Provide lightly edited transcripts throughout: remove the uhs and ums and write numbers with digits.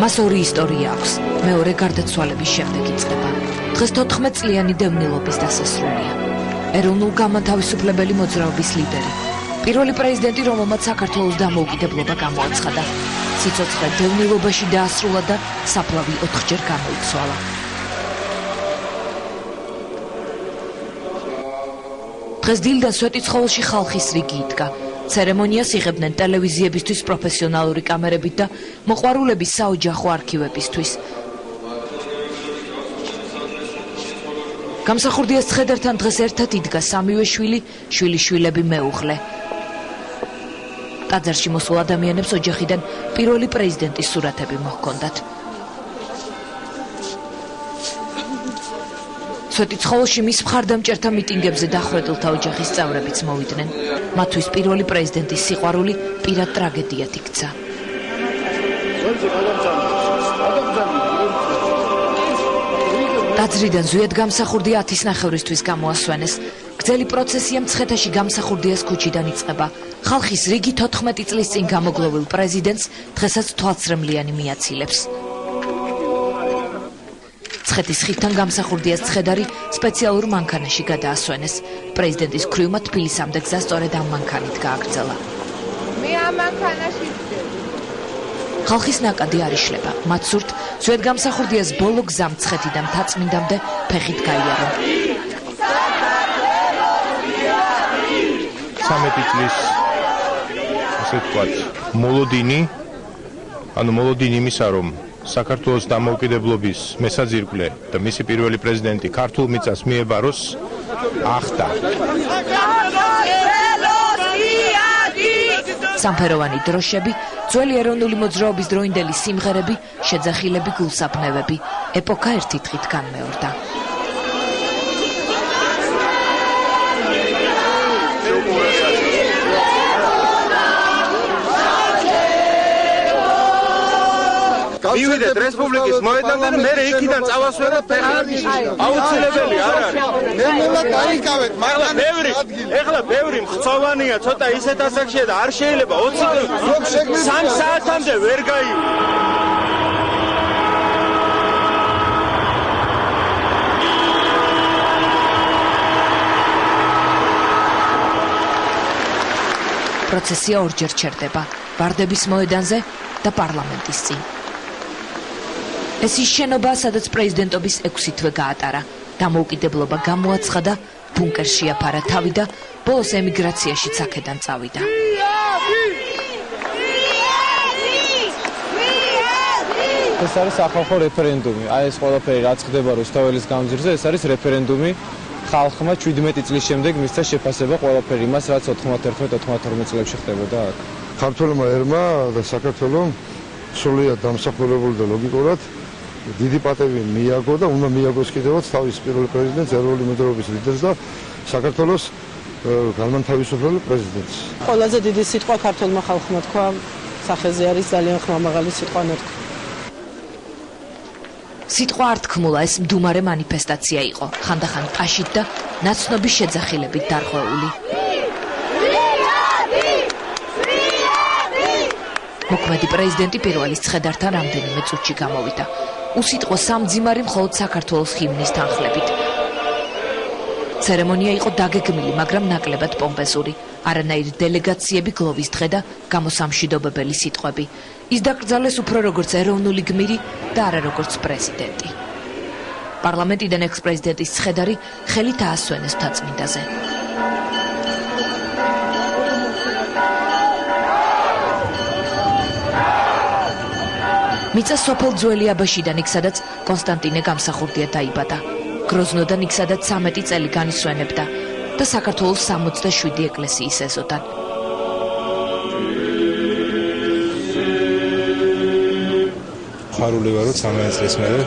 მას ორი ისტორია აქვს. მეორე გარდაცვალების შემდეგ იწყება. დღეს 14 წლიანი დევნილობის დასასრულია. ეროვნულ განმათავისუფლებელი მოძრაობის ლიდერი. პირველი პრეზიდენტი, რომელმაც საქართველოს დამოუკიდებლობა გამოაცხადა. სიცოცხლე დევნილობაში დაასრულა და საფლავი 4-ჯერ გამოიცვალა. დღეს დილიდან სვეტიცხოველში ხალხის რიგი იდგა. ცერემონიას იღებდნენ ტელევიზიებისთვის პროფესიონალური კამერებით და მოყვარულების საოჯახო არქივებისთვის. გამსახურდიას ცხედართან დღეს ერთად იდგა სამივე შვილი, შვილიშვილები მეუღლე. ტაძარში მოსულ ადამიანებს ოჯახიდან პირველი პრეზიდენტის სურათები მოჰქონდათ. სვეტიცხოველში მის მხარდამჭერთა მიტინგებზე დახვედილთა ოჯახის წევრებიც მოვიდნენ. მათთვის პირველი პრეზიდენტის სიყვარული პირად ტრაგედიად იქცა. ტაძრიდან ზვიად გამსახურდია 10:09-ისთვის გამოასვენეს. გრძელი პროცესია მცხეთაში გამსახურდიას ქუჩიდან იწყება. ხალხის რიგი 14 წლის წინ გამოგლოვილ პრეზიდენტს დღესაც თვალწრემლიანი მიაცილებს. მცხეთის ხიდთან გამსახურდიას ცხედარი სპეციალურ მანქანაში გადაასვენეს. პრეზიდენტის ქრიუმა თბილისამდე გზა სწორედ ამ მანქანით გააგრძელა. მე ამ მანქანაში ხალხის ნაკადი არ იშლება. მათ სურთ ზვიად გამსახურდიას ბოლო გზა მცხეთიდან მთაწმინდამდე ფეხით გაიარო. 13 წლის ასე ვთქვათ, მოლოდინი, მოლოდინი იმისა, რომ საქართველოს დამოუკიდებლობის მესაძირკვლე და მისი პირველი პრეზიდენტი ქართულ მიწას მიებაროს ახდა. სამფეროვანი დროშები, ძველი ეროვნული მოძრაობის დროინდელი სიმღერები, შეძახილები გულსაფნევები. ეპოქა ერთი დღით განმეორდა. მივიდეთ რესპუბლიკის მოედანიდან, მე იქიდან წავასვენოთ ფეხით. აუცილებელი არ არის. ნელა გაიგავეთ, მაგრამ ეხლა ბევრი მხცოვანია, ცოტა ისეთ ასაკშია და არ შეიძლება 3 საათამდე ვერ გაივა. პროცესია ორჯერ ჩერდება. ბარდების მოედანზე და პარლამენტის წინ. ეს ის შენობაა, სადაც პრეზიდენტობის 6 თვე გაატარა. დამოუკიდებლობა გამოაცხადა, ბუნკერში აფარა თავი და ბოლოს ემიგრაციაშიც აქედან წავიდა. ეს არის სახალხო რეფერენდუმი. აი ეს ყველაფერი რაც ხდება რუსთაველის გამზირზე, ეს არის რეფერენდუმი ხალხმა 17 წლის შემდეგ მისცა შეფასება ყველაფერი იმას, რაც 91-92 წლებში ხდებოდა აქ. ქართველმა ერმა და საქართველომ სრულიად დამსახურებული და ლოგიკურად დიდი პატევი მიაგო და უნდა მიაგოს კიდევაც თავის პირველ პრეზიდენტს, ეროვნული მოძრაობის ლიდერს და საქართველოს განმათავისუფლებელი პრეზიდენტს. ყველაზე დიდი სიტყვა ქართულმა ხალხმა თქვა სახეზე არის ძალიან ხმამაღალი სიტყვა ნათქვა. სიტყვა არ თქმულა, ეს მდუმარე მანიფესტაცია იყო, ხანდახან ყაშით და ნაცნობის შეძახილებით დარღვეული. მოქმედი პრეზიდენტი პირველის ცხედართან რამდენიმე წუთში გამოვიდა. უსიტყვო სამძიმარი მხოლოდ საქართველოს ჰიმნის თანხლებით. ცერემონია იყო დაგეგმილი, მაგრამ ნაკლებად პომპეზური. არანაირი დელეგაციები, გლოვის დღე და გამოსამშვიდობებელი სიტყვები. ის დაკრძალეს უფრო როგორც ეროვნული გმირი და არა როგორც პრეზიდენტი. პარლამენტიდან ექს-პრეზიდენტის ცხედარი ხელით აასვენეს მთაწმინდაზე. მიწა სოფელ ძველი აბაშიდან, იქ სადაც კონსტანტინე გამსახურდია დაიბადა. გროზნოდან, იქ სადაც 13 წელი განისვენებდა და საქართველოს 67 ეკლესიის ეზოდან. ხარული ვარო 13 წლის მერე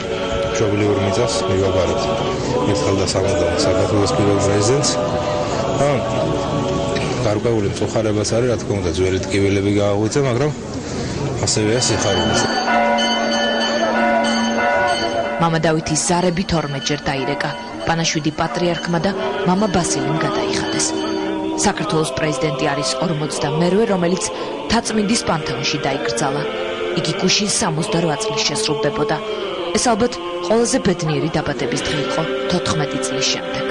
მშობლიურ მიწას მივაბარეთ. ერთხელ და სამუდამოდ საქართველოს პირველ პრეზიდენტს. გარკვეული მწუხარებაც არის, რა თქმა უნდა, ძველი ტკივილები გააღვიძა, მაგრამ ასევეა სიხარულიც. მამა დავითის ზარები 12-ჯერ დაირეკა. პანაშვიდი პატრიარქმა და მამა ბასილიმ გადაიხადეს. საქართველოს პრეზიდენტი არის 42-მე, რომელიც მთაწმინდის პანთეონში დაიკრძალა. იგი გუშინ 68 წლის შესრულდებოდა. ეს ალბათ ყველაზე ბედნიერი დაბადების დღე იყო 14 წლის შემდეგ.